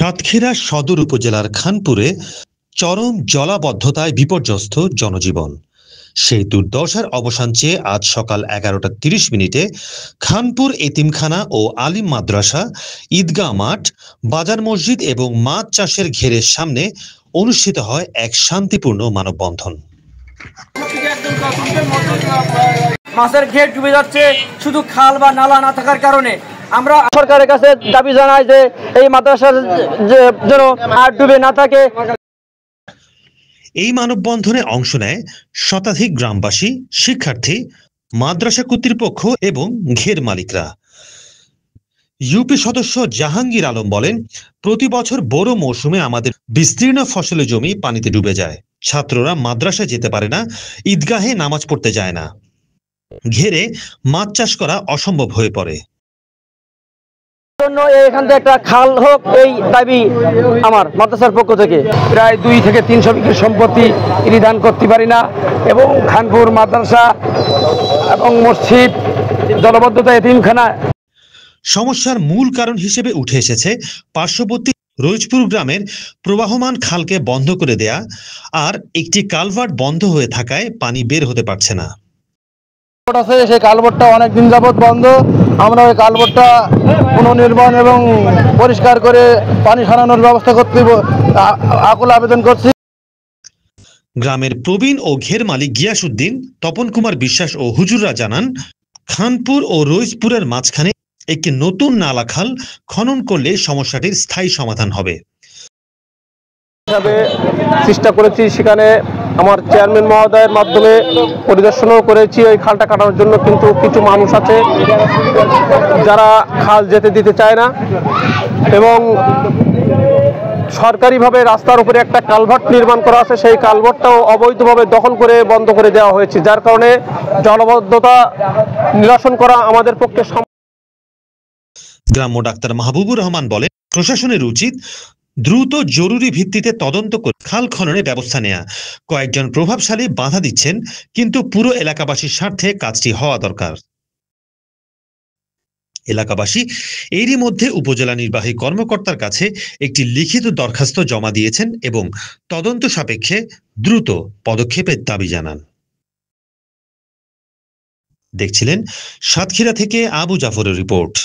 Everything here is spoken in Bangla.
সাতক্ষীরা সদর উপজেলার খানপুরে চরম জলাবদ্ধতায় বিপর্যস্ত জনজীবন। সেই দুর্দশার অবসান চেয়ে আজ সকাল 11টা 30 মিনিটে খানপুর এতিমখানা ও আলিম মাদ্রাসা, ঈদগাহ মাঠ, বাজার মসজিদ এবং মাছ চাষের ঘেরের সামনে অনুষ্ঠিত হয় এক শান্তিপূর্ণ মানববন্ধন। মাছের ঘের ডুবে যাচ্ছে শুধু খাল বা নালা না থাকার কারণে। আমরা সরকারের কাছে দাবি জানাই যে এই মাদ্রাসার যেন আর ডুবে না থাকে। এই মানববন্ধনে অংশ নেয় শতাধিক গ্রামবাসী, শিক্ষার্থী, মাদ্রাসা কর্তৃপক্ষ এবং ঘের মালিকরা। ইউপি সদস্য জাহাঙ্গীর আলম বলেন, প্রতি বছর বড় মৌসুমে আমাদের বিস্তীর্ণ ফসলের জমি পানিতে ডুবে যায়। ছাত্ররা মাদ্রাসায় যেতে পারে না, ঈদগাহে নামাজ পড়তে যায় না, ঘেরে মাছ চাষ করা অসম্ভব হয়ে পড়ে। এখান থেকে একটা খাল হোক, এই দাবি আমার মাদ্রাসার পক্ষ থেকে। প্রায় 2 থেকে 300 বিঘা সম্পত্তি রিদান করতে পারি না এবং খানপুর মাদ্রাসা এবং মসজিদ, জলবদ্ধতা, এতিমখানা। সমস্যার মূল কারণ হিসেবে উঠে এসেছে পার্শ্ববর্তী রইজপুর গ্রামের প্রবাহমান খালকে বন্ধ করে দেয়া আর একটি কালভার্ট বন্ধ হয়ে থাকায় পানি বের হতে পারছে না। সেই কালভার্টটা অনেকদিন যাবৎ বন্ধ। আমরা ওই কালভার্টটা পুনর্নির্মাণ এবং পরিষ্কার করে পানি সরানোর ব্যবস্থা করতে আকুল আবেদন করছি। গ্রামের প্রবীণ ও ঘের মালিক গিয়াসউদ্দিন, তপন কুমার বিশ্বাস ও হুজুররা জানান, খানপুর ও রইজপুরের মাঝখানে একটি নতুন নালা খাল খনন করলে সমস্যাটির স্থায়ী সমাধান হবে। চেষ্টা করেছি, সেখানে আমার চেয়ারম্যান মহোদয়ের মাধ্যমে পরিদর্শনও করেছি ওই খালটা কাটানোর জন্য, কিন্তু কিছু মানুষ আছে যারা খাল যেতে দিতে চায় না এবং সরকারিভাবে রাস্তার উপরে একটা কালভার্ট নির্মাণ করা আছে, সেই কালভার্টটাও অবৈধভাবে দখল করে বন্ধ করে দেওয়া হয়েছে, যার কারণে জলাবদ্ধতা নিরসন করা আমাদের পক্ষে। গ্রাম্য ডাক্তার মাহবুবুর রহমান বলেন, প্রশাসনের উচিত দ্রুত জরুরি ভিত্তিতে তদন্ত করে খাল খননের ব্যবস্থা নেওয়া। কয়েকজন প্রভাবশালী বাধা দিচ্ছেন, কিন্তু পুরো এলাকাবাসীর স্বার্থে কাজটি হওয়া দরকার। এলাকাবাসী এরই মধ্যে উপজেলা নির্বাহী কর্মকর্তার কাছে একটি লিখিত দরখাস্ত জমা দিয়েছেন এবং তদন্ত সাপেক্ষে দ্রুত পদক্ষেপের দাবি জানান। দেখছিলেন সাতক্ষীরা থেকে আবু জাফরের রিপোর্ট।